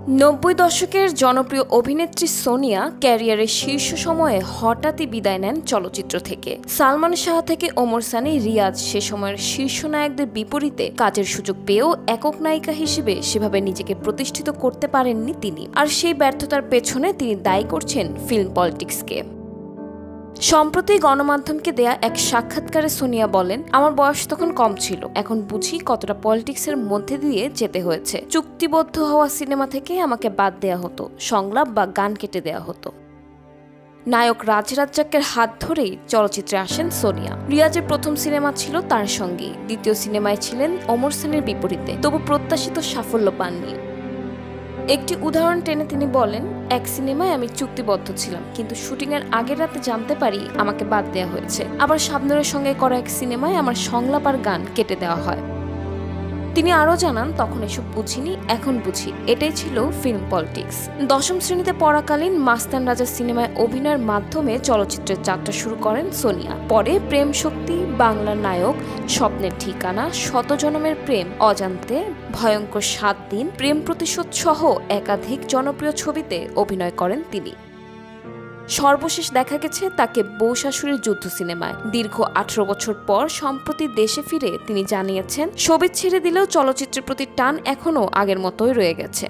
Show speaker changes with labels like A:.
A: 90 দশকের জনপ্রিয় অভিনেত্রী সোনিয়া ক্যারিয়ারের শীর্ষ সময়ে হঠাৎই বিদায় নেন চলচ্চিত্র থেকে। সালমান শাহ থেকে ওমর সানি, রিয়াজ সে সময়ের শীর্ষ নায়কদের বিপরীতে কাজের সুযোগ পেয়েও একক নায়িকা হিসেবে সেভাবে নিজেকে প্রতিষ্ঠিত করতে পারেননি তিনি। আর সেই ব্যর্থতার পেছনে তিনি দায়ী করছেন ফিল্ম পলিটিক্সকে। সম্প্রতি গণমাধ্যমকে দেয়া এক সাক্ষাৎকারে সোনিয়া বলেন, আমার বয়স তখন কম ছিল, এখন বুঝি কতটা পলিটিক্সের মধ্যে দিয়ে যেতে হয়েছে। চুক্তিবদ্ধ হওয়া সিনেমা থেকে আমাকে বাদ দেয়া হতো, সংলাপ বা গান কেটে দেয়া হতো। নায়ক রাজ রাজ্জাকের হাত ধরেই চলচ্চিত্রে আসেন সোনিয়া। রিয়াজের প্রথম সিনেমা ছিল তার সঙ্গী, দ্বিতীয় সিনেমায় ছিলেন ওমর সানির বিপরীতে, তবু প্রত্যাশিত সাফল্য পাননি। একটি উদাহরণ টেনে তিনি বলেন, এক সিনেমায় আমি চুক্তিবদ্ধ ছিলাম, কিন্তু শুটিংয়ের আগের রাতে জানতে পারি আমাকে বাদ দেওয়া হয়েছে। আবার শাবনূরের সঙ্গে করা এক সিনেমায় আমার সংলাপ আর গান কেটে দেওয়া হয়। তিনি আরও জানান, তখন এসব বুঝিনি, এখন বুঝি, এটাই ছিল ফিল্ম পলিটিক্স। দশম শ্রেণীতে পড়াকালীন মাস্তান রাজা সিনেমায় অভিনয়ের মাধ্যমে চলচ্চিত্রের যাত্রা শুরু করেন সোনিয়া। পরে প্রেম শক্তি, বাংলার নায়ক, স্বপ্নের ঠিকানা, শত জনমের প্রেম, অজান্তে, ভয়ঙ্কর 7 দিন, প্রেম প্রতিশোধ সহ একাধিক জনপ্রিয় ছবিতে অভিনয় করেন তিনি। সর্বশেষ দেখা গেছে তাকে বউ শাশুড়ির যুদ্ধ সিনেমায়। দীর্ঘ 18 বছর পর সম্প্রতি দেশে ফিরে তিনি জানিয়েছেন, শোবিজ ছেড়ে দিলেও চলচ্চিত্রের প্রতি টান এখনও আগের মতোই রয়ে গেছে।